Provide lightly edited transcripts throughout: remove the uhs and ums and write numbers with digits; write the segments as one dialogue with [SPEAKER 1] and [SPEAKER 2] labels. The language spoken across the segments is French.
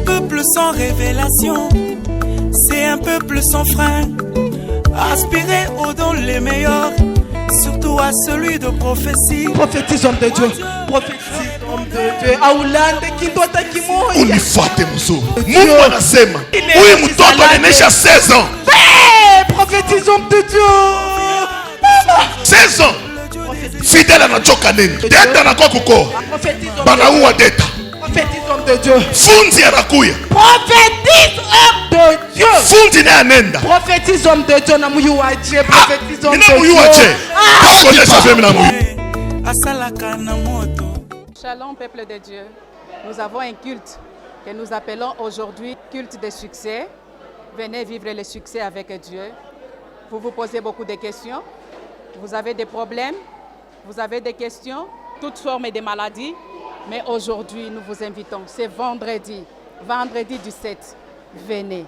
[SPEAKER 1] peuple sans révélation, c'est un peuple sans frein. Aspirer aux dons les meilleurs, surtout à celui de prophétie.
[SPEAKER 2] Prophétise homme de Dieu. Prophétise homme de Dieu. Aulande kindota kimoja.
[SPEAKER 3] Unifuate mzuri. Mungu anasema huyu mtoto anaonyesha 16 ans.
[SPEAKER 2] Prophétise homme de Dieu.
[SPEAKER 3] 16 ans. Fidèle anachoka nini? Deta anakuwa kuko. Banaua deta.
[SPEAKER 2] Prophétise homme de Dieu.
[SPEAKER 3] Fundi anakuya.
[SPEAKER 2] Prophétise homme de Dieu.
[SPEAKER 3] Fundi naye anenda.
[SPEAKER 2] Prophétise homme de Dieu na muyu waje. Prophétise homme de Dieu.
[SPEAKER 3] Nina muyu waje. Kuonyesha vema na muyu.
[SPEAKER 1] Asalaka na moto.
[SPEAKER 4] Shalom peuple de Dieu. Nous avons un culte que nous appelons aujourd'hui culte de succès. Venez vivre le succès avec Dieu. Vous vous posez beaucoup de questions. Vous avez des problèmes. Vous avez des questions. Toutes formes de maladies. Mais aujourd'hui, nous vous invitons. C'est vendredi. Vendredi du 7. Venez.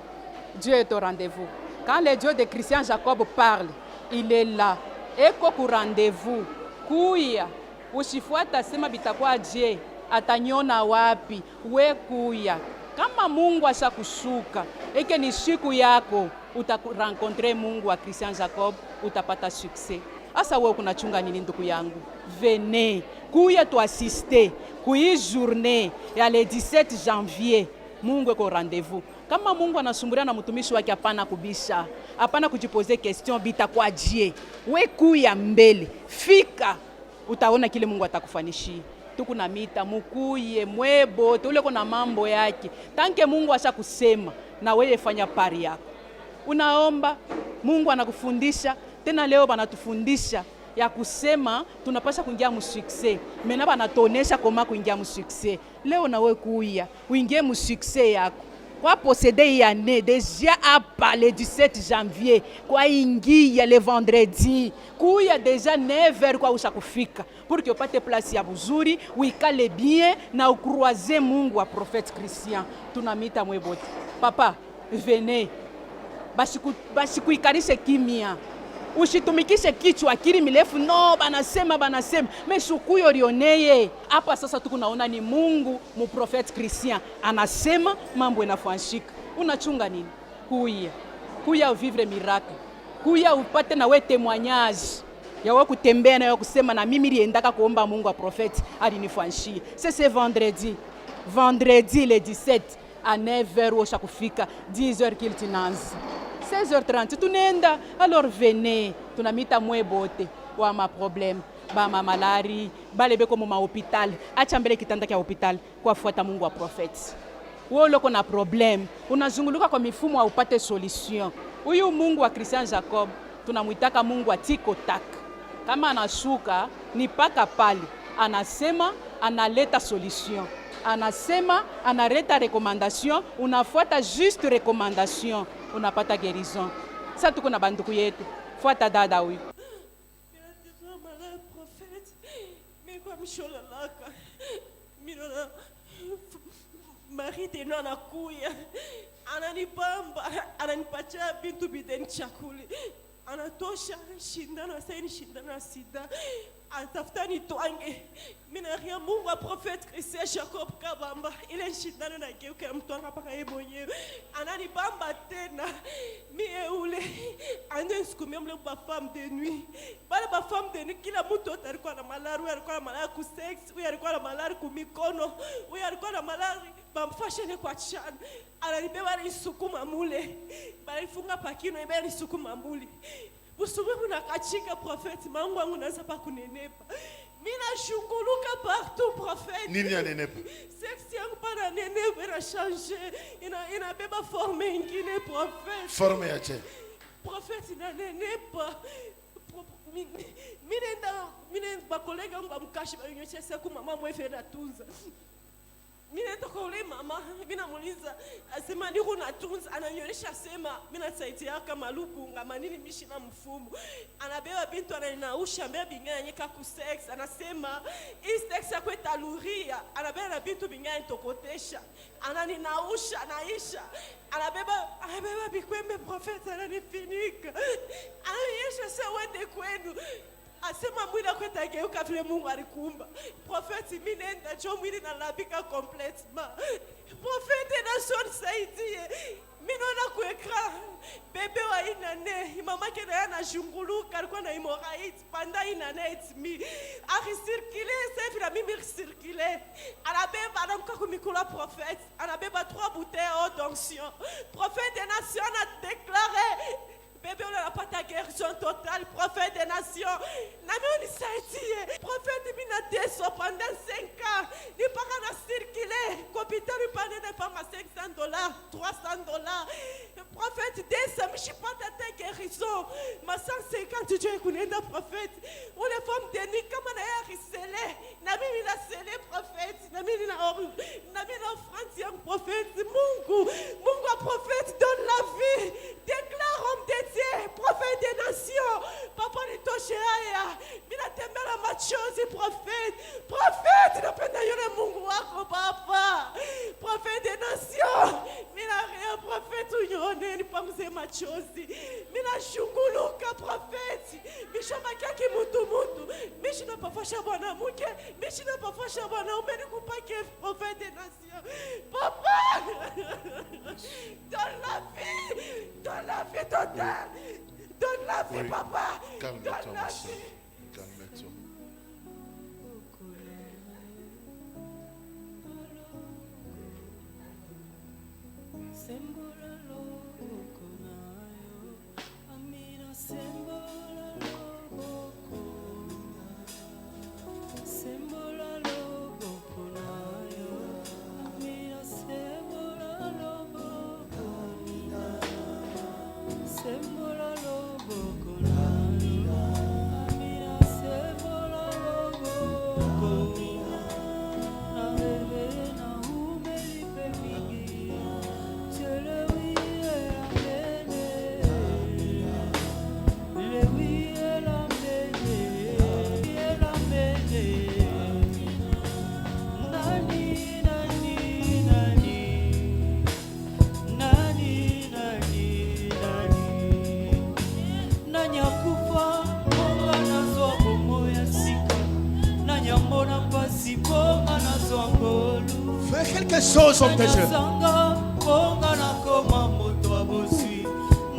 [SPEAKER 4] Dieu est au rendez-vous. Quand le Dieu de Christian Jacob parle, il est là. Eko ku rendez-vous. Kuya. Ushifuata sema bitakuwa je. Atanyona wapi. We kuya. Kama Mungu ashakushuka, eke ni siku yako, utarencontre Mungu wa Christian Jacob, utapata succès. Asa wewe kunachunga nini ndugu yangu? Venez, kuya tu assister, kui journée ya le 17 janvier. Mungu eko rendez-vous. Kama Mungu anasumburia na mtumishi wake, hapana kubisha, hapana kujipoze question, bitakuwa je. We kuya mbele, fika, utaona kile Mungu atakufanishia. Tukuna mita mukuye mwebo ule kuna mambo yake. Tanke Mungu asha kusema na wewe fanya pari yako. Unaomba Mungu anakufundisha tena. Leo banatufundisha ya kusema tunapasha kuingia mu succès. Mena banatonesha koma kuingia mu succès. Leo na wewe kuya uingie mu succès yako. Kwa posséder ya année déjà apa le 17 janvier kwa ingia le vendredi kuya déjà 9h kwa ushakufika pour que upate place ya buzuri uikale bien na ukroiser Mungu wa prophète Christian. Tunamita mwebote papa venez bashikuikarishe kimia, ushitumikishe kichwa akili mirefu. No banasema meshukuyo rioneye hapa. Sasa tukunaona ni Mungu mu prophète Christian anasema mambo inafanyika. Unachunga nini? Kuya vivre miracle, kuya upate na we témoignage ya wewe kutembea na wewe kusema na mimi niliendaka kuomba Mungu wa prophète alinifanyia. C'est vendredi le 17 à 9h ushakufika, 10h kiltinanzi 16h30 tunaenda. Alors venez, tunamita mwebote wa ma problème ba malari bale beko mu hôpital, acha mbele kitanda kia hôpital kwa fuata Mungu wa prophète. Wewe loko na problème, unazunguluka kwa mifumo wa upate solution. Huyu Mungu wa Christian Jacob tunamuitaka Mungu wa tiko tak. Kama anashuka ni paka pale, anasema analeta solution, anasema analeta recommandation, unafuata juste recommandation, unapata guérison. Sasa tuko na banduku yetu, fuata dada huyu.
[SPEAKER 5] Mari tena anakuya, ananibamba, ananipatia bintu bideni chakuli, anatosha shindano shindano sida, atafuta nitwange. Mimi na ria Mungu wa prophète Christian Jacob kabamba, ile shindano na geuka mtwanga paka yeye mwenyewe, ananibamba tena. Mie ule ande sikumia mle ba femme de nuit, bale ba femme de nuit kila mtu alikuwa na malari, alikuwa na malari ku sex, alikuwa na malari ku mikono, alikuwa na malari bamfashene kwa chana. Ananibeba nisukuma mule, balifunga pakino ibeba nisukuma mule. Busubuhi nakachika prophète, mangu wangu naanza pa kunenepa. Mina shunguluka partout prophète.
[SPEAKER 3] Nini anenepa?
[SPEAKER 5] Seksi yangu pana nenepa ina changer, ina beba forme ingine prophète.
[SPEAKER 3] Forme ya che.
[SPEAKER 5] Prophète ina nenepa. Mine bakolega wangu mkashi banyonyesha siku mama mwefe na tunza. Mine toka ule mama, mina muuliza, asema niko natunza, ananyoresha sema, mina saidia kama luku ngama nini mishi na mfumo. Anabeba bintu ananausha mbeba bingana nyeka ku sex, anasema, hii sex ya kweta luria, anabeba na bintu bingana tokotesha. Ananinausha, anaisha. Anabeba bikwembe profeta ananifinika. Ananiesha se wende kwenu. Asema mwina kweta geuka vile Mungu alikuumba. Profeti mimi nenda cho mwili na labika complètement. Profeti na bébé wa inane mama ke na yana junguluka alikuwa na hemorrhoïde pendant une année et demie circuler c'est vira mimi circuler anabeba anamka kumikula prophète anabeba 3 bouteilles haute onction prophète des nations a déclaré bébé on n'a pas ta guérison totale prophète des nations nami unisaidie prophète mina deso pendant 5 ans ni paka na circuler hôpital ipane na panga $500 $300 prophète deso mishipata ta guérison ma 150 Dieu kunenda prophète ou les femmes de nuit kama na ya risele nami mina sele prophète nami na offrande ya prophète Mungu a prophète donne la vie déclare homme de Dieu prophète des nations papa ni toshe haya mina tembela machozi prophète napenda yule Mungu wako papa prophète des nations mina rea prophète unyone nipanguze machozi mina shunguluka prophète mishama kaki mutu mishina pafasha bwana muke mishina pafasha bwana umeni kupake prophète des nations papa donne la vie totale donne la vie papa
[SPEAKER 3] Calme-toi, ma soeur. Calme-toi.
[SPEAKER 2] Fais quelque chose, homme de Dieu.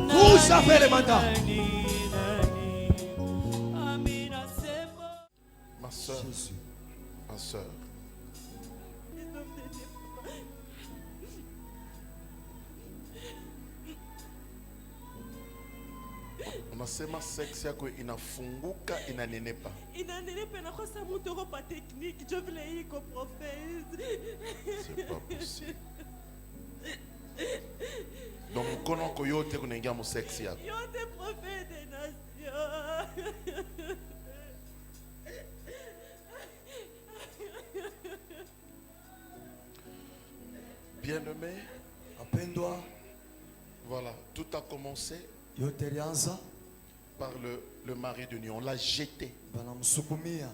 [SPEAKER 2] Vous avez le mandat.
[SPEAKER 3] Ma soeur. Unasema seksi yako inafunguka inanenepa.
[SPEAKER 5] Inanenepa na kosa mtu kwa technique je voulais iko prophète.
[SPEAKER 3] C'est pas possible. Donc mkono wako yote kunaingia mu seksi yako.
[SPEAKER 5] Yote prophète des nations.
[SPEAKER 3] Bien-aimé,
[SPEAKER 6] apendwa,
[SPEAKER 3] voilà, tout a commencé
[SPEAKER 6] yote ilianza
[SPEAKER 3] par le mari de nuit. On l'a jeté
[SPEAKER 6] banamsukumia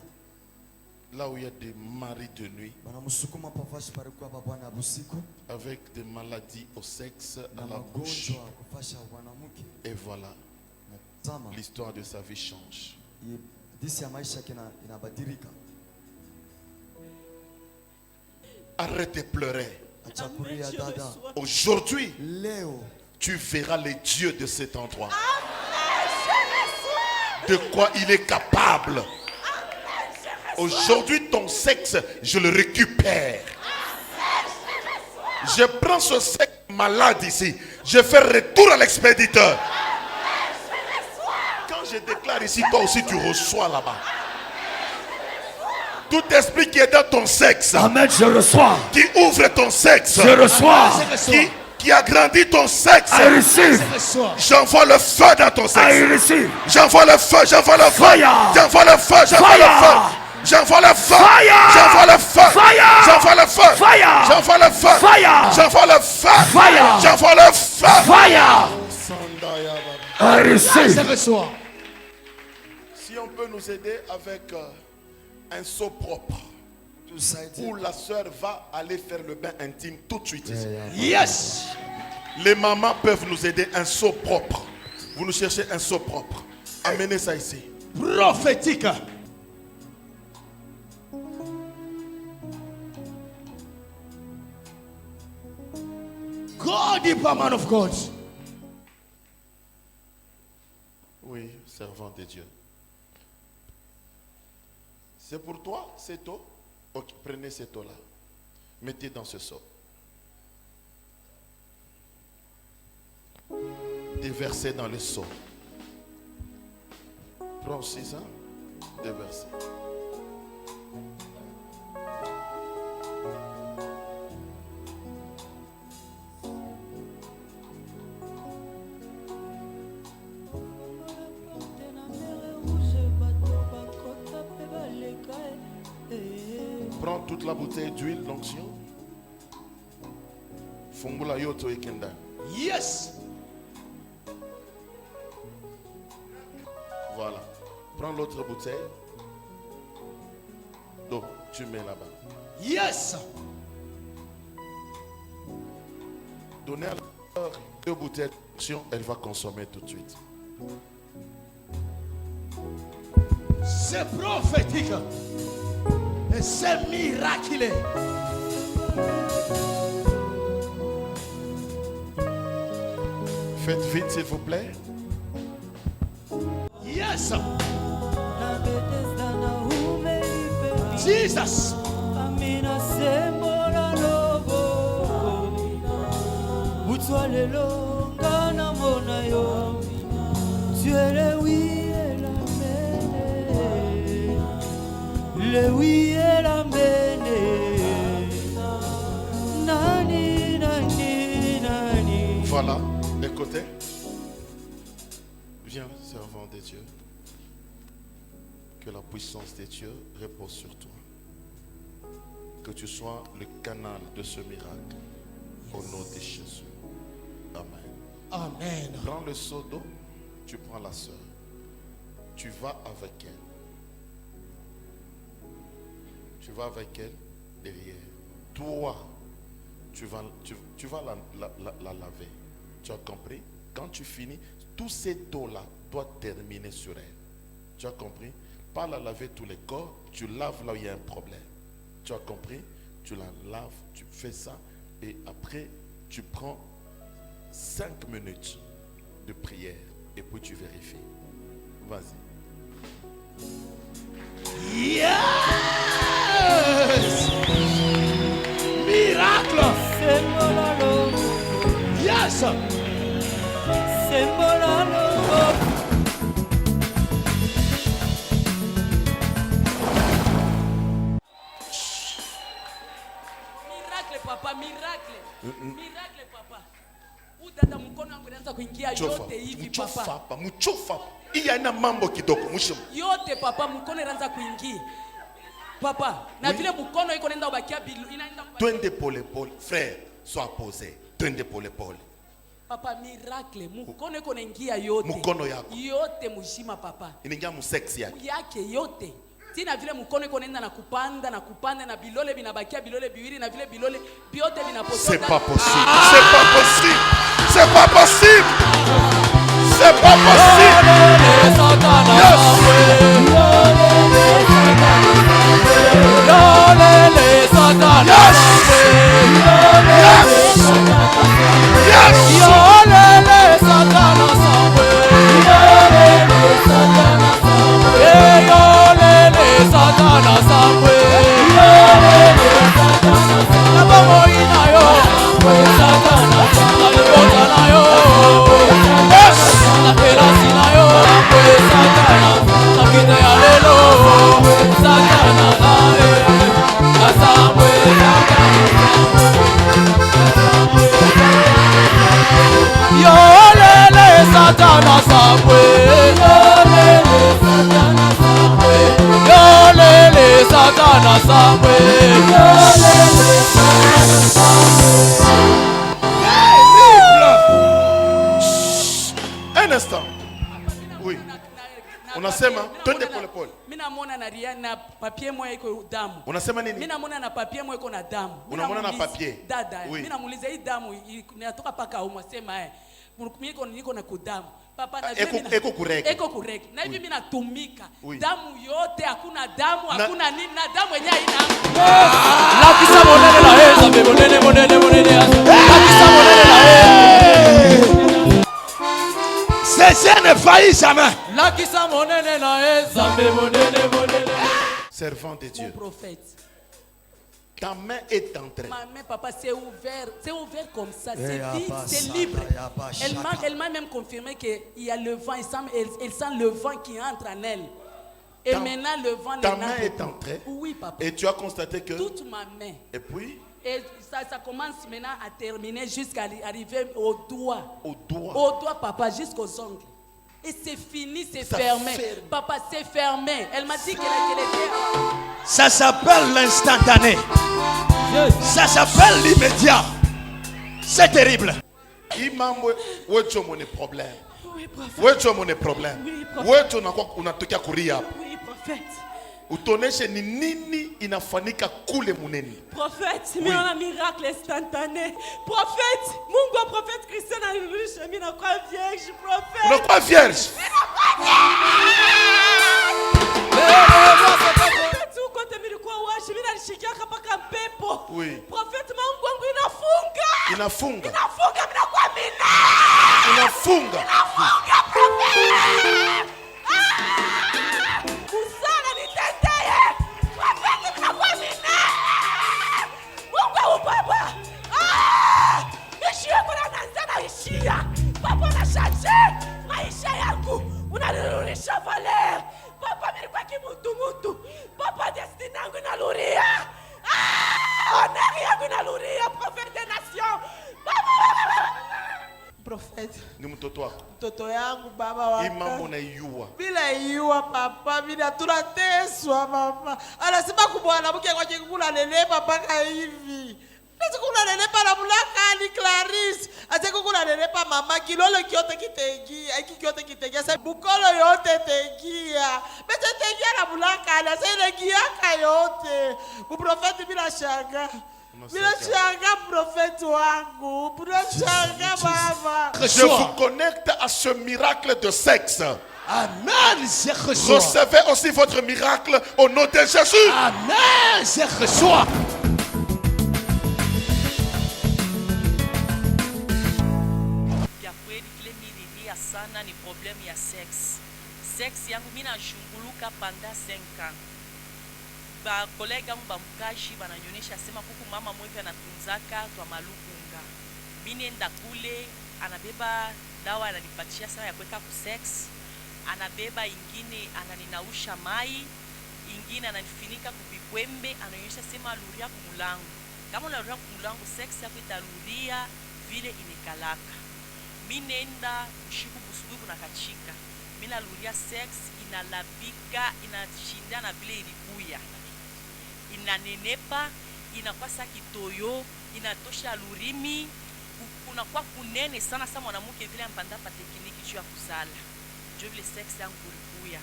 [SPEAKER 3] là où il y a des maris de nuit
[SPEAKER 6] banamsukuma pavashi palikuwa babwana busiku
[SPEAKER 3] avec des maladies au sexe,
[SPEAKER 6] na
[SPEAKER 3] à la bouche.
[SPEAKER 6] magonjwa kufasha bwanamke.
[SPEAKER 3] Et voilà,
[SPEAKER 6] Tama
[SPEAKER 3] l'histoire de sa vie change.
[SPEAKER 6] disi ya maisha yake inabadilika.
[SPEAKER 3] Arrête de pleurer.
[SPEAKER 6] Acha kulia dada.
[SPEAKER 3] Aujourd'hui,
[SPEAKER 6] Leo
[SPEAKER 3] tu verras les dieux de cet endroit. De quoi il est capable. Aujourd'hui, ton sexe, je le récupère. Je prends ce sexe malade ici. Je fais retour à l'expéditeur. Quand je déclare ici, toi aussi tu reçois là-bas. Tout esprit qui est dans ton sexe,
[SPEAKER 6] Amen, je reçois.
[SPEAKER 3] qui ouvre ton sexe,
[SPEAKER 6] Je reçois.
[SPEAKER 3] qui agrandit ton sexe,
[SPEAKER 6] I receive.
[SPEAKER 3] j'envoie le feu dans ton
[SPEAKER 6] I
[SPEAKER 3] sexe.
[SPEAKER 6] receive.
[SPEAKER 3] J'envoie le feu, j'envoie le feu.
[SPEAKER 6] Fire.
[SPEAKER 3] J'envoie le feu, j'envoie le feu. J'envoie le feu.
[SPEAKER 6] Fire.
[SPEAKER 3] J'envoie le feu.
[SPEAKER 6] Fire.
[SPEAKER 3] J'envoie le feu.
[SPEAKER 6] Fire.
[SPEAKER 3] J'envoie le feu.
[SPEAKER 6] Fire.
[SPEAKER 3] J'envoie le feu.
[SPEAKER 6] Fire.
[SPEAKER 3] J'envoie le feu.
[SPEAKER 6] Fire. I receive.
[SPEAKER 3] Si on peut nous aider avec un seau propre, où la soeur va aller faire le bain intime tout de suite ici.
[SPEAKER 2] Yes.
[SPEAKER 3] Les mamans peuvent nous aider, un seau propre. Vous nous cherchez un seau propre. Amenez ça ici.
[SPEAKER 2] Prophétique. God, the man of God.
[SPEAKER 3] Oui, servant de Dieu. C'est pour toi, cette eau? Ok, prenez cette eau-là. Mettez dans ce seau. Déversez dans le seau. Prends aussi ça. Déversez. Prends toute la bouteille d'huile d'onction. Fungula yoto ekenda.
[SPEAKER 2] Yes.
[SPEAKER 3] Voilà. Prends l'autre bouteille. Donc, tu mets là-bas.
[SPEAKER 2] Yes.
[SPEAKER 3] Donnez à la sœur 2 bouteilles d'onction, elle va consommer tout de suite.
[SPEAKER 2] C'est prophétique. Et c'est miraculeux.
[SPEAKER 3] Faites vite, s'il vous plaît.
[SPEAKER 2] Yes. Jesus.
[SPEAKER 7] Tu es le oui et l'amen. Le oui et l'amen. Nani, nani, nani.
[SPEAKER 3] Voilà, de côté. Viens, servant de Dieu. Que la puissance de Dieu repose sur toi. Que tu sois le canal de ce miracle. Au nom de Jésus. Amen.
[SPEAKER 2] Amen.
[SPEAKER 3] Prends le seau d'eau, tu prends la sœur. Tu vas avec elle. Tu vas avec elle derrière. Toi, tu vas la laver. Tu as compris? Quand tu finis, tout cette eau-là doit terminer sur elle. Tu as compris? Pas la laver tous les corps, tu laves là où il y a un problème. Tu as compris? Tu la laves, tu fais ça et après tu prends 5 minutes de prière et puis tu vérifies. Vas-y.
[SPEAKER 2] Yes. Miracle. Yes.
[SPEAKER 8] Miracle papa, miracle. Miracle papa. Udada mkono wangu inaanza kuingia yote hivi papa.
[SPEAKER 3] Mchofa. Hii haina mambo kidogo mwisho.
[SPEAKER 8] Yote papa mkono inaanza kuingia. Papa, na vile mkono iko naenda ubakia inaenda
[SPEAKER 3] Twende pole pole, frère, sois posé. Twende pole pole.
[SPEAKER 8] Papa miracle, mkono iko naingia yote.
[SPEAKER 3] Mkono yako.
[SPEAKER 8] Yote mshima papa.
[SPEAKER 3] Inaingia mu sex
[SPEAKER 8] yake yote. Tina vile mkono iko naenda na kupanda na bilole binabakia bilole biwili na vile bilole biote binapotoka.
[SPEAKER 3] C'est pas possible. C'est pas possible. C'est pas possible. C'est pas possible. Un instant. Oui. Unasema twende pole pole.
[SPEAKER 8] Mimi namuona na ria na papier moja iko damu.
[SPEAKER 3] Unasema nini?
[SPEAKER 8] Mimi namuona na papier moja iko na damu.
[SPEAKER 3] Unamwona na papier?
[SPEAKER 8] Dada.
[SPEAKER 3] Oui.
[SPEAKER 8] Mimi namuuliza hii damu inatoka paka au mwasema mimi niko na kudamu. Papa na
[SPEAKER 3] eko correct.
[SPEAKER 8] Eko correct. Na hivi mimi natumika. Damu yote hakuna damu, hakuna nini na damu yenyewe haina.
[SPEAKER 7] La kisa monene la heza be monene. La kisa monene la heza.
[SPEAKER 2] Ces jeunes
[SPEAKER 6] faillit jamais.
[SPEAKER 3] Servant de
[SPEAKER 8] Mon
[SPEAKER 3] Dieu,
[SPEAKER 8] prophète.
[SPEAKER 3] ta main est entrée.
[SPEAKER 8] Ma main, papa, c'est ouvert comme ça,
[SPEAKER 6] Eh,
[SPEAKER 8] c'est vide,
[SPEAKER 6] Abba,
[SPEAKER 8] c'est
[SPEAKER 6] Sata,
[SPEAKER 8] libre.
[SPEAKER 6] Abba,
[SPEAKER 8] Elle m'a même confirmé qu'il y a le vent, elle sent le vent qui entre en elle. Et maintenant, le vent
[SPEAKER 3] Ta main est entrée.
[SPEAKER 8] Oui, papa.
[SPEAKER 3] Et tu as constaté que.
[SPEAKER 8] Toute ma main.
[SPEAKER 3] Et puis.
[SPEAKER 8] Et ça commence maintenant à terminer jusqu'à arriver au doigt.
[SPEAKER 3] Au doigt.
[SPEAKER 8] Au doigt, papa, jusqu'aux ongles. Et c'est fini, c'est fermé. Papa, c'est fermé. Elle m'a dit qu'elle était.
[SPEAKER 6] Ça s'appelle l'instantané. Ça s'appelle l'immédiat. C'est terrible.
[SPEAKER 3] Imam, où est-ce mon problème?
[SPEAKER 5] Oui, prophète.
[SPEAKER 3] Où est-ce mon problème?
[SPEAKER 5] Oui,
[SPEAKER 3] Où est-ce qu'on a toqué à courir?
[SPEAKER 5] Oui, prophète.
[SPEAKER 3] Utoneshe ni nini inafanyika kule muneni.
[SPEAKER 5] Prophète, mais on a un miracle instantané. Prophète, mon gars, prophète Christian a eu le chemin, on croit vierge, prophète.
[SPEAKER 3] On croit vierge. Oui.
[SPEAKER 5] Prophète, Mungu inafunga.
[SPEAKER 3] Inafunga.
[SPEAKER 5] Inafunga, minakuwa mina.
[SPEAKER 3] Inafunga.
[SPEAKER 5] Inafunga, prophète. Kusana niteteye. Prophète, minakuwa mina. Mungu baba. Ishia kuna nanzana ishia. Papa na chache. Maisha yangu unanirudisha valeur. Papa nilikuwa kimutu. Papa destiny yangu inaluria. Honneur yangu inaluria, prophète des nations. Prophète.
[SPEAKER 3] Ni mtoto wako.
[SPEAKER 5] Mtoto yangu baba wa.
[SPEAKER 3] Imam unaiua.
[SPEAKER 5] Bila iua papa, bila tunateswa papa. Anasema kumwanamke kwa kikula lelepa mpaka hivi. Sikula lelepa na mulaka ni Clarisse. Asikula lelepa mama kilolo kyote kitengia, iki kyote kitengia, sasa bukolo yote tengia. Bete tengia na mulaka na sasa giaka yote. Uprofeti bila shanga. Bila shanga prophète wangu. Bila shanga baba.
[SPEAKER 3] Je vous connecte à ce miracle de sexe.
[SPEAKER 6] Amen. Je reçois.
[SPEAKER 3] Recevez aussi votre miracle au nom de Jésus.
[SPEAKER 6] Amen. Je reçois.
[SPEAKER 9] Sana ni problème ya sexe. Sexe yangu mina shunguluka panda 5 ans. Ba kolega yangu ba mkashi bananyonyesha sema kuku mama mwevi anatunzaka twa malukunga. Minenda kule anabeba dawa ananipatia sana ya kuweka ku sex. Anabeba ingine ananinausha mai, ingine ananifinika kubikwembe, ananyonyesha sema aluria kumulango. Kama unaluria kumulango sex yako italuria vile inekalaka. Minenda ushiku busubuhi kuna kachika. Mina luria sex inalabika, inashinda na vile ilikuya. Inanenepa, inakwasa kitoyo, inatosha lurimi, kunakuwa kunene sana sana mwanamke vile ampanda pa tekniki juu ya kuzala. Juu vile sex yangu kulikuya.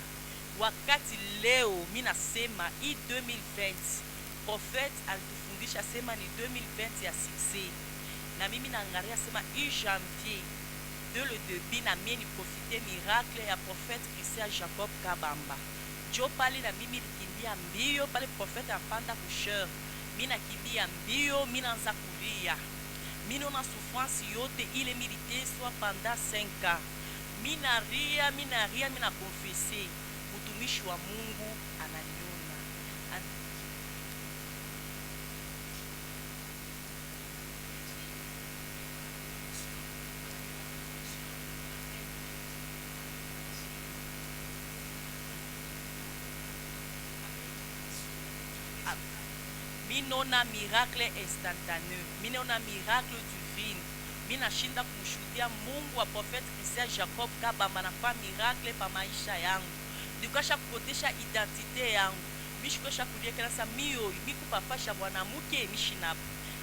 [SPEAKER 9] Wakati leo mina sema hii 2020 prophète alitufundisha sema ni 2020 ya succès. Na mimi naangalia sema hii janvier de le début na mimi profiter miracle ya prophète Christian Jacob Kabamba. Jo pale na mimi likimbia mbio pale prophète apanda kusheur. Mimi nakimbia mbio, mimi naanza kulia. Mimi na souffrance yote ile militeswa pendant 5 ans. Mimi naria, mimi na confesser. Utumishi wa Mungu ananiona. Minona miracle instantané, minona miracle divine. Mina shinda kumshuhudia Mungu wa prophète Christian Jacob Kabamba na fa miracle pa maisha yangu. Nikasha kupotesha identite yangu. Mishikosha kulia kanasa mio, miku papasha mwanamke mishinapo.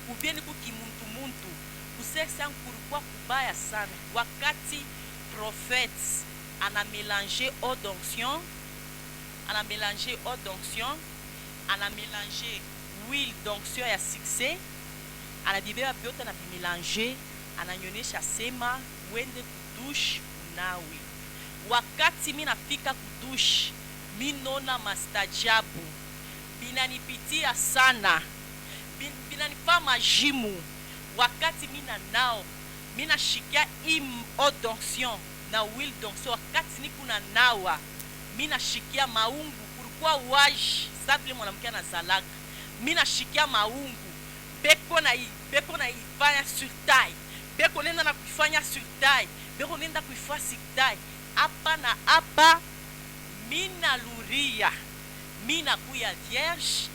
[SPEAKER 9] Ubieni kukimuntu. Kusex yangu kulikuwa kubaya sana. Wakati prophète ana mélangé eau d'onction, ana mélangé huile d'onction ya succès, anabibeba biote na bimelange, ananyonyesha sema wende kudouche nawe. Wakati mimi nafika kudouche, minona mastajabu binanipitia sana, binanipa majimu. Wakati mina nao, mina shikia im eau d'onction na will donction wakati niko na nawa mina shikia maungu kulikuwa waji sababu mwanamke anazalaka mina shikia maungu beko na ifanya sur taille beko nenda na kuifanya sur taille beko nenda kuifanya sur taille hapa na hapa mina luria mina kuya vierge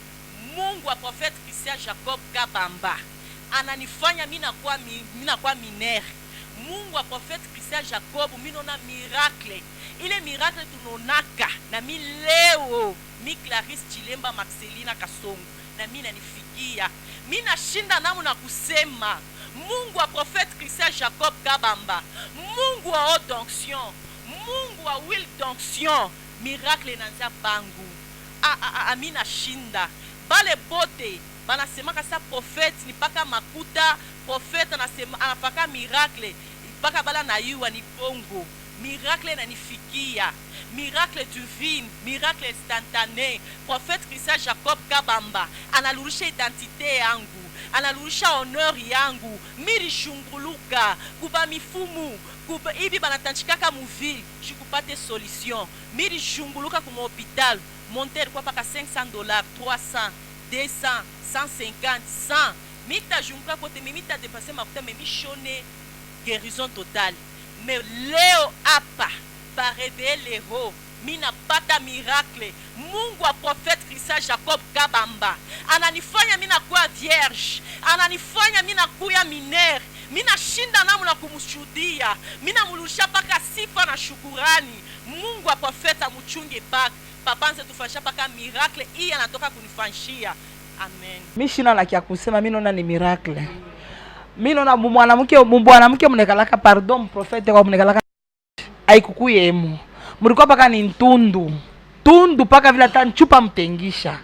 [SPEAKER 9] Mungu wa prophète Christian Jacob Kabamba ananifanya mina kwa minere. Mungu wa prophète Christian Jacob minona miracle. Ile miracle tunonaka na mi leo mi Clarisse Chilemba Marcelina Kasongo na mina nifikia. Mina shinda namu na kusema Mungu wa prophète Christian Jacob Kabamba, Mungu wa haute onction, Mungu wa will d'onction, miracle nanza bangu. Amina shinda. Bale bote banasema kasa prophète ni paka makuta, prophète anafaka miracle paka bala na yuwa ni pongo. Miracle nanifikia, miracle divine, miracle instantané. Prophète Christian Jacob Kabamba analurisha identité yangu, analurisha honneur yangu. Miri shunguluka kuba mifumu kuba ibi banatanchikaka muville jikupate solution. Miri shunguluka kuma hôpital monter kwa paka $500, 300, 200, 150, 100. Mita junga kote mimita dépasser makuta memichone guérison totale. Mais leo apa pa révéler ho mina pata miracle. Mungu wa prophète Christian Jacob Kabamba ananifanya mina kuwa vierge, ananifanya mina kuya minere, mina shinda namu na kumushuhudia, mina mulusha paka sifa na shukurani. Mungu wa prophète amuchunge paka papa nse tufanyisha paka miracle hii anatoka kunifanyishia. Amen.
[SPEAKER 2] Mishina la kia kusema mimi naona ni miracle. Mimi naona mwanamke mnekalaka pardon prophète kwa mnekalaka aikukuyemo. Mlikuwa paka ni tundu paka vile tanchupa mtengisha.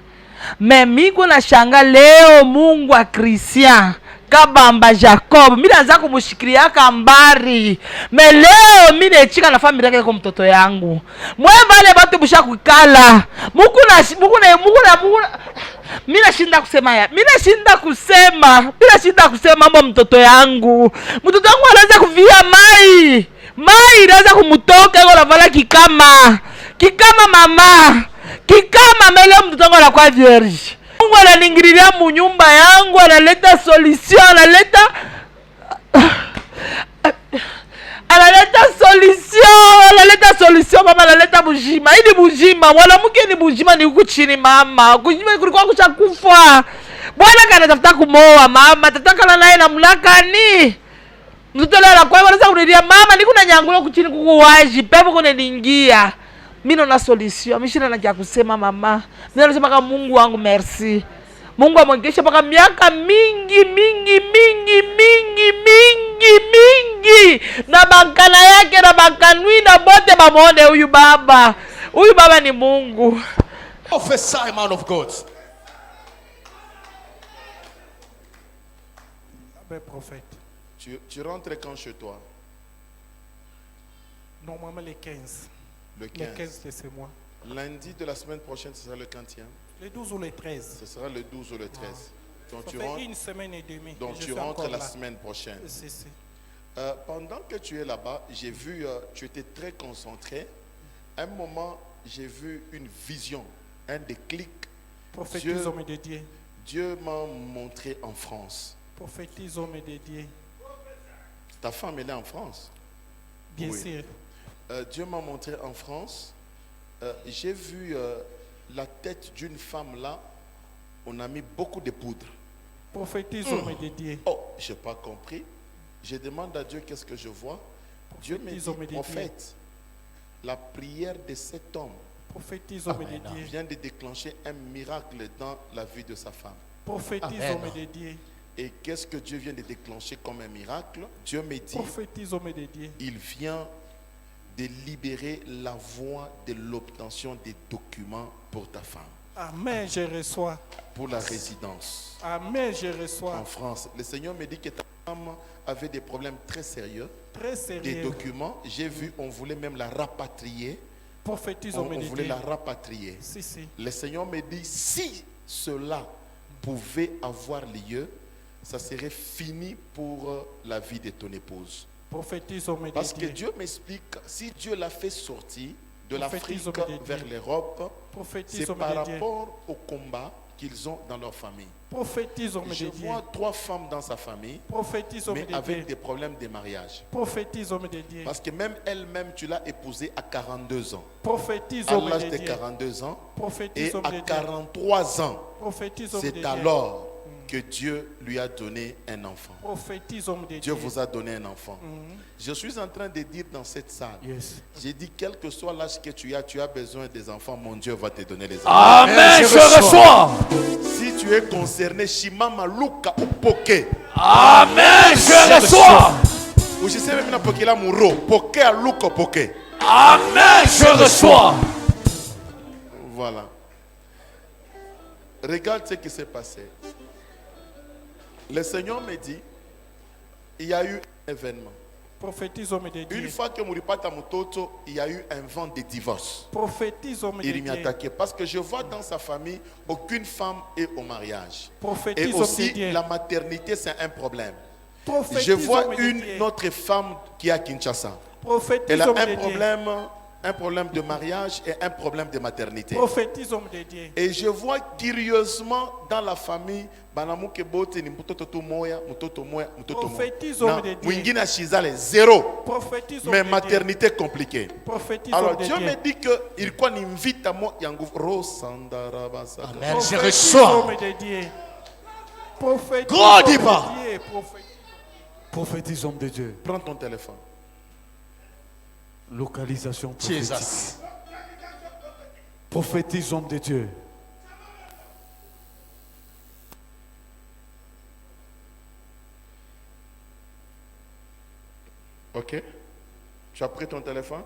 [SPEAKER 2] Mimi na shanga leo Mungu wa Christian Kabamba Jacob mimi naanza kumushikilia kambari. Leo mimi nechika na familia yake kwa mtoto yangu. Mwemba wale watu busha kukala. Mukuna mimi nashinda kusema mambo mtoto yangu. Mtoto wangu anaanza kuvia mai anaanza kumutoka yako lavala kikama mama. Kikama mele mtoto wangu anakuwa vierge. Mungu ananingirilia mu nyumba yangu, analeta solution, analeta solution mama, analeta bujima. Hili bujima, mwanamke ni bujima ni huku chini mama. Kujima kulikuwa kushakufa. Bwana kana tafuta kumoa mama, tataka naye na mulakani. Mtoto leo anakuwa anaweza kunilia mama, niko na nyangulo kuchini kukuwaji, pepo kuniingia. Mimi naona solution. Mimi shina nakia kusema mama. Mimi nasema kama Mungu wangu merci. Mungu amwongesha paka miaka mingi. Na bankana yake na bankanui na bote bamuone huyu baba. Huyu baba ni Mungu.
[SPEAKER 6] Prophesy, man of God.
[SPEAKER 10] Prophète.
[SPEAKER 3] Tu rentres quand chez toi?
[SPEAKER 10] Normalement les 15.
[SPEAKER 3] Le 15.
[SPEAKER 10] Le 15 de ce mois.
[SPEAKER 3] Lundi de la semaine prochaine, ce sera le 30e.
[SPEAKER 10] Le 12 ou le 13.
[SPEAKER 3] Ce sera le 12 ou le 13. Donc
[SPEAKER 10] ça
[SPEAKER 3] tu
[SPEAKER 10] fait
[SPEAKER 3] rentres,
[SPEAKER 10] une semaine et demie.
[SPEAKER 3] donc tu rentres la semaine prochaine.
[SPEAKER 10] Si.
[SPEAKER 3] Pendant que tu es là-bas, j'ai vu, tu étais très concentré. À un moment, j'ai vu une vision, un déclic.
[SPEAKER 10] Prophétise homme de Dieu.
[SPEAKER 3] Dieu m'a montré en France.
[SPEAKER 10] Prophétise homme de Dieu.
[SPEAKER 3] Ta femme, elle est en France?
[SPEAKER 10] Bien sûr.
[SPEAKER 3] Dieu m'a montré en France. J'ai vu la tête d'une femme là. On a mis beaucoup de poudre.
[SPEAKER 10] Prophétise homme de Dieu.
[SPEAKER 3] Oh, je n'ai pas compris. Je demande à Dieu qu'est-ce que je vois. Dieu me dit, prophète, la prière de cet homme vient de déclencher un miracle dans la vie de sa femme.
[SPEAKER 10] Prophétise homme de Dieu.
[SPEAKER 3] Et qu'est-ce que Dieu vient de déclencher comme un miracle? Dieu me dit,
[SPEAKER 10] prophétise homme de Dieu.
[SPEAKER 3] Il vient de libérer la voie de l'obtention des documents pour ta femme.
[SPEAKER 10] Amen, je reçois.
[SPEAKER 3] Pour la résidence.
[SPEAKER 10] Amen, je reçois.
[SPEAKER 3] En France. Le Seigneur me dit que ta femme avait des problèmes très sérieux.
[SPEAKER 10] Très sérieux.
[SPEAKER 3] Des documents. J'ai vu, on voulait même la rapatrier.
[SPEAKER 10] Prophétise
[SPEAKER 3] on voulait la rapatrier.
[SPEAKER 10] Si.
[SPEAKER 3] Le Seigneur me dit, si cela pouvait avoir lieu, ça serait fini pour la vie de ton épouse.
[SPEAKER 10] Prophétise au
[SPEAKER 3] Parce que Dieu m'explique, si Dieu l'a fait sortir de l'Afrique vers l'Europe, c'est par rapport au combat qu'ils ont dans leur famille. Je vois 3 femmes dans sa famille, mais avec des problèmes de mariage. Parce que même elle-même, tu l'as épousée à 42 ans. À l'âge de 42 ans et à 43 ans, c'est alors que Dieu lui a donné un enfant. Dieu vous a donné un enfant. Je suis en train de dire dans cette salle, j'ai dit, quel que soit l'âge que tu as besoin des enfants, mon Dieu va te donner les enfants.
[SPEAKER 7] Amen, je reçois.
[SPEAKER 3] Si tu es concerné, Shimama Luka ou Poké.
[SPEAKER 7] Amen, je reçois.
[SPEAKER 3] Ou je sais même pas Poké là, Mouro. Poké à Luka Poké.
[SPEAKER 7] Amen, je reçois.
[SPEAKER 3] Voilà. Regarde ce qui s'est passé. Le Seigneur me dit, il y a eu un événement. Une fois que Mouripata Mutoto, il y a eu un vent de divorce. Il m'y attaqué parce que je vois dans sa famille aucune femme est au mariage. Et aussi la maternité, c'est un problème. Je vois une autre femme qui est à Kinshasa. Elle a un problème de mariage et un problème de maternité. Et je vois curieusement dans la famille, zéro. Mais maternité compliquée. Alors Dieu me dit qu'il croit invite à moi. Amen,
[SPEAKER 7] je reçois. Prophétise homme de Dieu.
[SPEAKER 3] Prends ton téléphone.
[SPEAKER 7] Localisation prophétique. Prophétise homme de Dieu.
[SPEAKER 3] Ok. Tu as pris ton téléphone?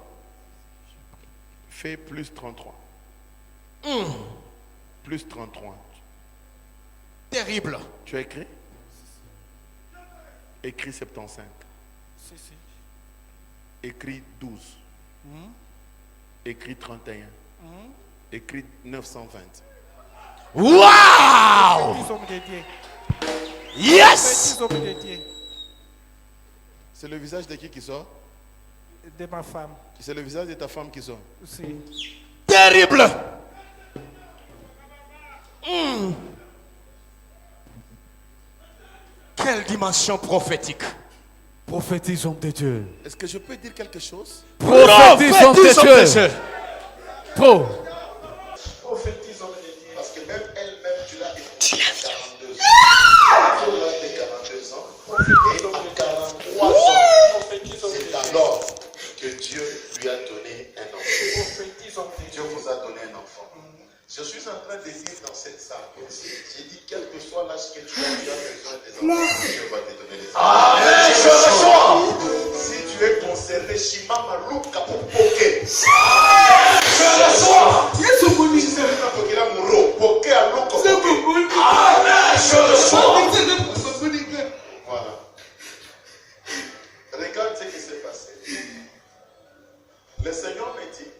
[SPEAKER 3] Fais plus 33. Plus 33.
[SPEAKER 6] Terrible.
[SPEAKER 3] Tu as écrit? Écris 75. Écris 12. Écris 31. Écris 920.
[SPEAKER 7] Wow! Yes!
[SPEAKER 3] C'est le visage de qui sort?
[SPEAKER 10] De ma femme.
[SPEAKER 3] C'est le visage de ta femme qui sort?
[SPEAKER 7] Terrible!
[SPEAKER 6] Quelle dimension prophétique.
[SPEAKER 7] Prophétise homme de Dieu.
[SPEAKER 3] Est-ce que je peux dire quelque chose?
[SPEAKER 7] Prophétise homme de Dieu.
[SPEAKER 3] Prophétise homme de Dieu. Parce que même elle-même, tu l'as épousée à 42 ans. À l'âge de 42 ans. Et à 43 ans. C'est alors que Dieu lui a donné un enfant. Dieu vous a donné un enfant. Je suis en train de dire dans cette salle, j'ai dit quel que soit l'âge que tu as besoin des enfants, Dieu va te donner les enfants.
[SPEAKER 7] Amen, je reçois.
[SPEAKER 3] Si tu es concerné, Shimama Luka pour Poké.
[SPEAKER 7] Je reçois.
[SPEAKER 3] Poké à Luka Poké.
[SPEAKER 7] Amen, je reçois.
[SPEAKER 3] Voilà. Regarde ce qui s'est passé. Le Seigneur me dit,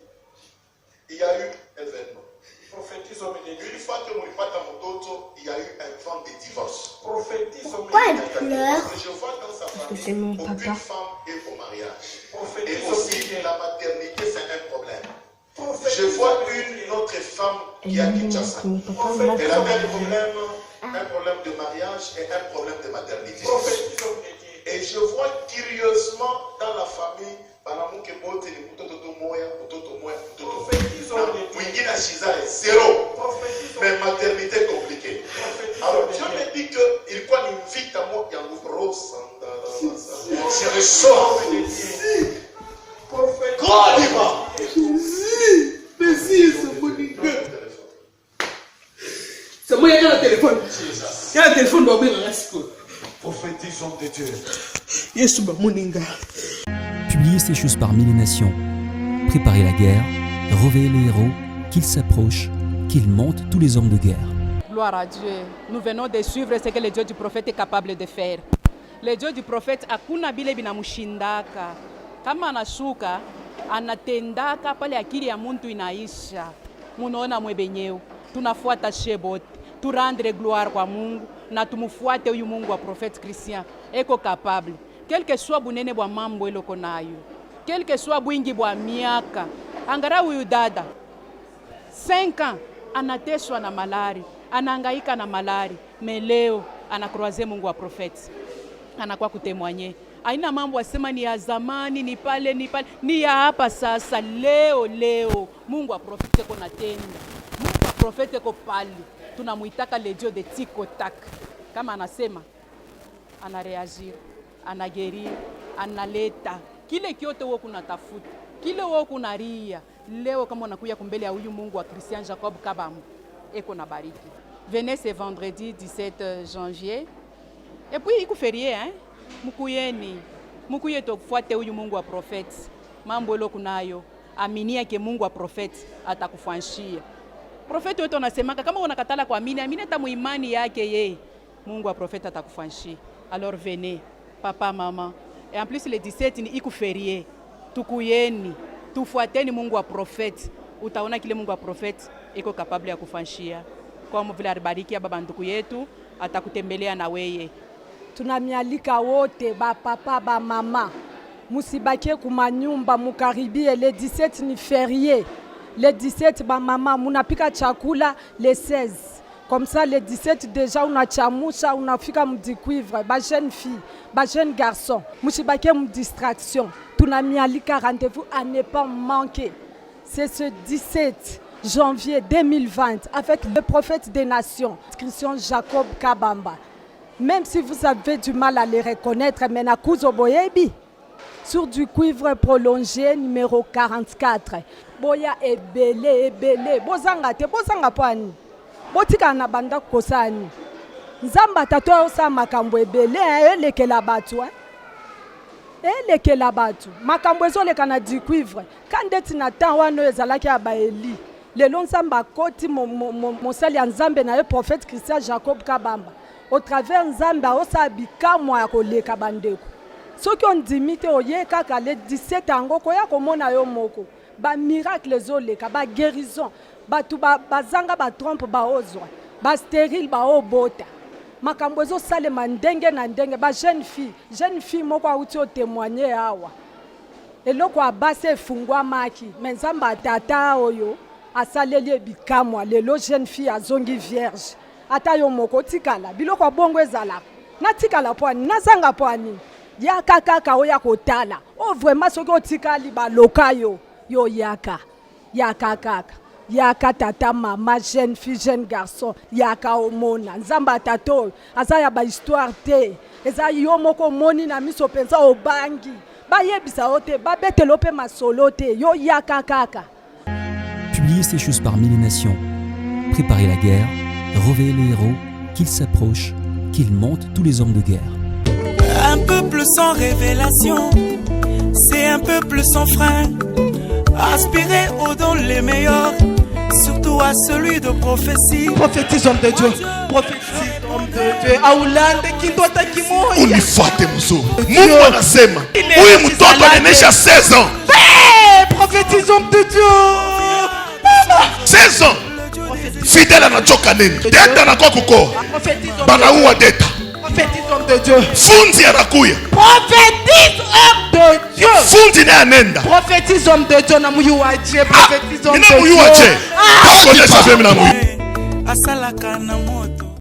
[SPEAKER 3] il y a eu un événement. Une fois que Mouripata Mototo, il y a eu un vent de divorce.
[SPEAKER 11] Pourquoi elle pleure?
[SPEAKER 3] Je vois dans sa famille aucune femme est au mariage. Et aussi la maternité, c'est un problème. Je vois une autre femme qui est à Kinshasa. Elle a un problème de mariage et un problème de maternité. Et je vois curieusement dans la famille, zéro. Mais maternité compliquée. Alors Dieu me dit qu'il croit invite à moi.
[SPEAKER 7] Je reçois.
[SPEAKER 12] C'est moi qui ai le téléphone. Il y a le téléphone de
[SPEAKER 7] Prophétise homme de Dieu.
[SPEAKER 13] Publiez ces choses parmi les nations. Préparez la guerre, réveillez les héros, qu'ils s'approchent, qu'ils montent tous les hommes de guerre.
[SPEAKER 4] Gloire à Dieu. Nous venons de suivre ce que le Dieu du prophète est capable de faire. Le Dieu du prophète hakuna bile binamushindaka. Kama anashuka, anatendaka pale akili ya muntu inaisha. Munaona mwebenyewe. Tunafuata shebote. Turandre gloire kwa Mungu na tumufuate huyu Mungu wa prophète Christian. Eko capable. quel que soit bunene bwa mambo eloko nayo, quel que soit bwingi bwa miaka, angara huyu dada 5 ans anateswa na malari, anahangaika na malari, mais leo anakroaze Mungu wa profeti, anakuwa kutemwanye. Haina mambo asema ni ya zamani, ni pale, ni ya hapa sasa. Leo Mungu wa profeti ko natenda, Mungu wa profeti ko pali, tunamuitaka le Dieu de tikotak. Kama anasema anareagir, anagerir, analeta kile kiote wewe kunatafuta, kile wewe kunaria. Leo kama unakuya kumbele ya huyu Mungu wa Christian Jacob Kabambu, eko na bariki. Venez ce vendredi 17 janvier. Et puis iko férié hein. Mukuye tofuate huyu Mungu wa profeti. Mambo elo kunayo, aminia ke Mungu wa profeti atakufanshia. Profeti wetu anasemaka kama unakatala kuamini, amini hata muimani yake yeye. Mungu wa profeti atakufanshia. Alors venez, papa, maman. Et en plus le 17 ni iko férié. Tukuyeni, tufuateni Mungu wa profeti. Utaona kile Mungu wa profeti iko capable ya kufanshia. Kwa vile alibariki ya baba ndugu yetu, atakutembelea na weye.
[SPEAKER 14] Tunamialika wote ba papa ba mama musibakie kumanyumba mukaribie. Le 17 ni férié. Le 17 ba mama munapika chakula le 16. Comme ça le 17 déjà unachamusha unafika mdikuivre ba jeune fille, ba jeune garçon. Musibakie mu distraction. Tunamialika rendez-vous à ne pas manquer. C'est ce 17 janvier 2020 avec le prophète des nations, Christian Jacob Kabamba. Même si vous avez du mal à les reconnaître, Menakuzo Boyebi, sur du cuivre prolongé numéro 44. Boya ebele, bozanga te, bozanga poani. Botika na banda kosani. Nzamba tato osa makambo ebele, elekela batu. Elekela batu. Makambo ezoleka na du cuivre. Kandeti na tan wano ezalaki abaeli. Lelo nzamba koti mosali ya nzambe na ye prophète Christian Jacob Kabamba. Au travers nzamba osa bikamwa ya koleka bandeko. Soki on dimite oye kaka le 17 ango koya komona yo moko. Ba miracle zoleka, ba guérison, ba tuba bazanga ba trompe ba ozwa, ba stérile ba obota. Makambo ezo sale mandenge na ndenge ba jeune fille moko auti o témoigner awa. Eloko abase fungwa maki, menzamba tata oyo asaleli bikamwa lelo jeune fille azongi vierge. Ata yo moko tikala biloko bongo ezala na tikala poani nazanga poani ya kaka oya kotala o vraiment soki otikali baloka yo yaka tata mama jeune fille jeune garçon yaka omona nzamba tato aza ya ba histoire te eza yo moko moni na miso pensa obangi ba yebisa ote ba betelope masolo te yo yaka kaka.
[SPEAKER 13] Publier ces choses par Mille Nations, préparer la guerre, révéler les héros, qu'ils s'approchent, qu'ils montent tous les hommes de guerre.
[SPEAKER 1] Un peuple sans révélation, c'est un peuple sans frein. Aspirer aux dons les meilleurs, surtout à celui de prophétie.
[SPEAKER 12] Prophétise homme de Dieu, prophétise homme de Dieu. Aulande kindota kimoya.
[SPEAKER 3] Unifuate mzuri. Mungu anasema, huyu mtoto anaenesha 16 ans.
[SPEAKER 12] Prophétise homme de Dieu.
[SPEAKER 3] 16 ans. Fidèle anachoka nini? Deta anakuwa kuko. Banaua deta.
[SPEAKER 12] Prophétise homme de Dieu.
[SPEAKER 3] Funzi anakuya.
[SPEAKER 12] Prophétise homme de Dieu.
[SPEAKER 3] Funzi naye anenda.
[SPEAKER 12] Prophétise homme de Dieu na muyu waje. Prophétise homme de Dieu.
[SPEAKER 3] Ina muyu waje. Hapo jesha vema na muyu.
[SPEAKER 1] Asalaka na moto.